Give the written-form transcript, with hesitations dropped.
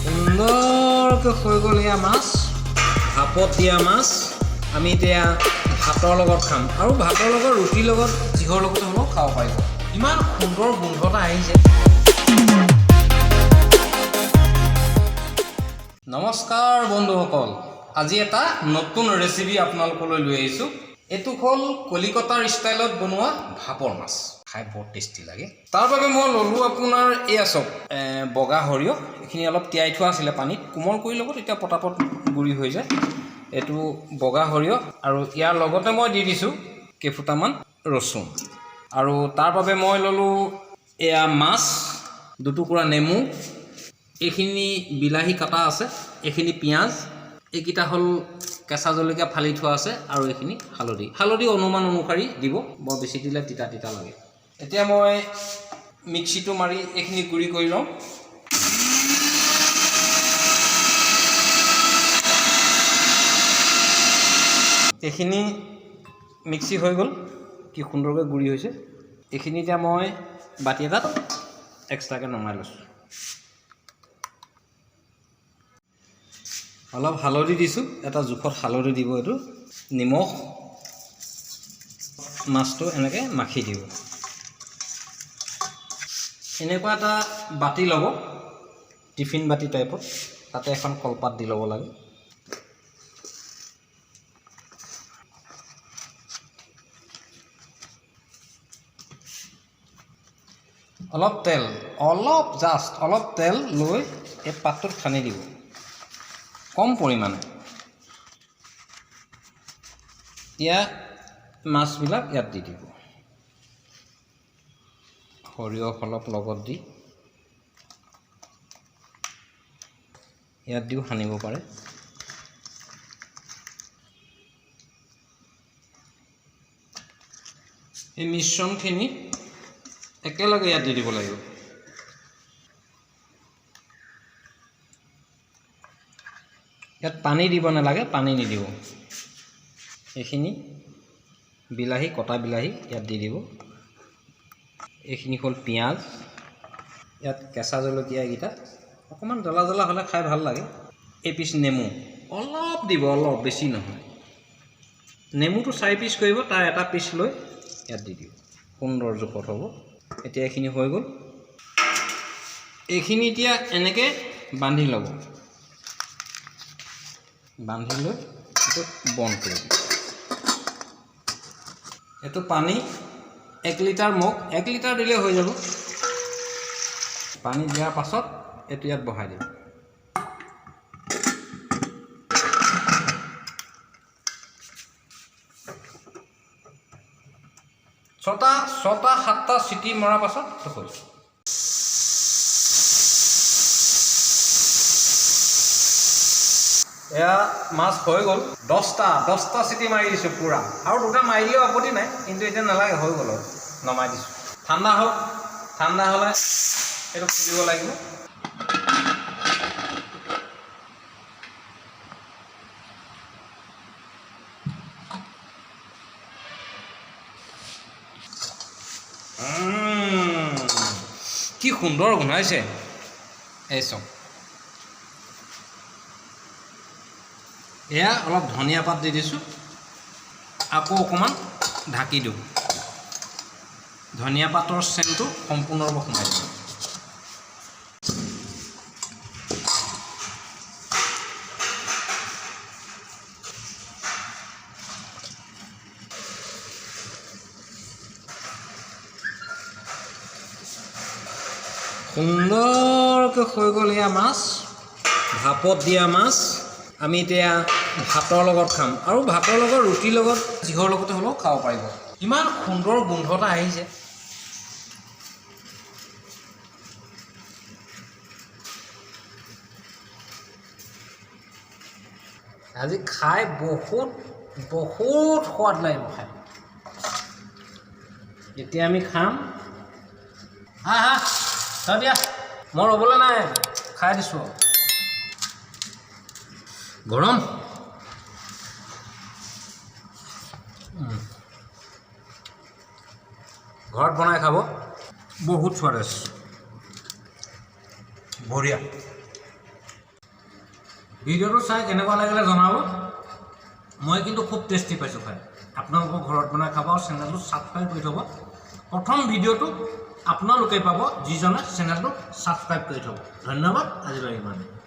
সুন্দৰকৈ হৈ গ'ল এয়া মাছ, ভাপত দিয়া মাছ। আমি এতিয়া ভাতৰ লগত খাম আৰু ভাতৰ লগত ৰুটিৰ লগত যিহৰ লগতে হ'লেও খাব পাৰিব। ইমান সুন্দৰ গোন্ধ এটা আহিছে। নমস্কাৰ বন্ধুসকল, আজি এটা নতুন ৰেচিপি আপোনালোকলৈ লৈ আহিছোঁ। এইটো হ'ল কলিকতাৰ ষ্টাইলত বনোৱা ভাপৰ মাছ। খাই বৰ টেষ্টি লাগে। তাৰ বাবে মই ল'লোঁ আপোনাৰ এয়া চব বগা সৰিয়হ। এইখিনি অলপ তিয়াই থোৱা আছিলে পানীত, কোমল কৰি ল'ব, তেতিয়া পটাপট গুড়ি হৈ যায়। এইটো বগা সৰিয়হ আৰু ইয়াৰ লগতে মই দি দিছোঁ কেইফুটামান ৰচুন। আৰু তাৰ বাবে মই ল'লোঁ এয়া মাছ, দুটুকুৰা নেমু, এইখিনি বিলাহী কাটা আছে, এইখিনি পিঁয়াজ, এইকেইটা হ'ল কেঁচা জলকীয়া ফালি থোৱা আছে আৰু এইখিনি হালধি অনুমান অনুসৰি দিব, বৰ বেছি দিলে তিতা তিতা লাগে। এতিয়া মই মিক্সিটো মাৰি এইখিনি গুড়ি কৰি লওঁ। এইখিনি মিক্সি হৈ গ'ল, কি সুন্দৰকৈ গুড়ি হৈছে। এইখিনি এতিয়া মই বাতি এটাত এক্সট্ৰাকৈ নমাই লৈছোঁ। অলপ হালধি দিছোঁ, এটা জোখত হালধি দিব। এইটো নিমখ, মাছটো এনেকৈ মাখি দিব। এনেকুৱা এটা বাতি ল'ব, টিফিন বাতি টাইপত, তাতে এখন কলপাত দি ল'ব লাগে। অলপ তেল, অলপ তেল লৈ এই পাতটোত সানি দিব, কম পৰিমাণে। এতিয়া মাছবিলাক ইয়াত দি দিব, সৰিয়হ অলপ লগত দি ইয়াত দিও সানিব পাৰে। এই মিশ্ৰণখিনি একেলগে ইয়াত দি দিব লাগিব। ইয়াত পানী দিব নালাগে, পানী নিদিব। এইখিনি বিলাহী, কটা বিলাহী ইয়াত দি দিব। এইখিনি হ'ল পিঁয়াজ, ইয়াত কেঁচা জলকীয়া এইকেইটা, অকণমান জ্বলা জ্বলা হ'লে খাই ভাল লাগে। এপিচ নেমু অলপ দিব, অলপ, বেছি নহয়। নেমুটো 4 পিচ কৰিব, তাৰ এটা পিচ লৈ ইয়াত দি দিব, সুন্দৰ জোখত হ'ব। এতিয়া এইখিনি হৈ গ'ল। এইখিনি এতিয়া এনেকৈ বান্ধি ল'ব, বান্ধি লৈ এইটো বন্ধ কৰি দিব। এইটো পানী 1 লিটাৰ মগ, 1 লিটাৰ দিলে হৈ যাব। পানী দিয়াৰ পাছত এইটো ইয়াত বহাই দিব। ছটা 7টা চিটি মৰাৰ পাছত হৈ যাব। এয়া মাছ হৈ গ'ল। 10টা চিটি মাৰি দিছোঁ পূৰা, আৰু 2টা মাৰি দিলেও আপত্তি নাই, কিন্তু এতিয়া নালাগে, হৈ গ'ল আৰু নমাই দিছোঁ। ঠাণ্ডা হওক, ঠাণ্ডা হ'লে এইটো খুলিব লাগিব। কি সুন্দৰ গোন্ধাইছে। এই চব এয়া অলপ ধনিয়া পাত দি দিছোঁ, আকৌ অকণমান ঢাকি দিওঁ, ধনিয়া পাতৰ চেণ্টটো সম্পূৰ্ণৰূপে সোমাই দিওঁ। সুন্দৰকৈ হৈ গ'ল এয়া মাছ, ভাপত দিয়া মাছ। আমি এতিয়া ভাতৰ লগত খাম আৰু ভাতৰ লগত ৰুটিৰ লগত যিহৰ লগতে হ'লেও খাব পাৰিব। ইমান সুন্দৰ গোন্ধ এটা আহিছে। আজি খাই বহুত সোৱাদ লাগিব খাই। এতিয়া আমি খাম। হা দিয়া, মই ৰ'বলৈ নাই, খাই দিছোঁ। গৰম ঘৰত বনাই খাব, বহুত স্বাদিষ্ট, বঢ়িয়া। ভিডিঅ'টো চাই কেনেকুৱা লাগিলে জনাব মই কিন্তু খুব টেষ্টি পাইছোঁ খাই আপোনালোকৰ ঘৰত বনাই খাব আৰু চেনেলটো ছাবস্ক্ৰাইব কৰি থ'ব প্ৰথম ভিডিঅ'টো আপোনালোকে পাব যিজনে চেনেলটো ছাবস্ক্ৰাইব কৰি থ'ব ধন্যবাদ আজিলৈ ইমানেই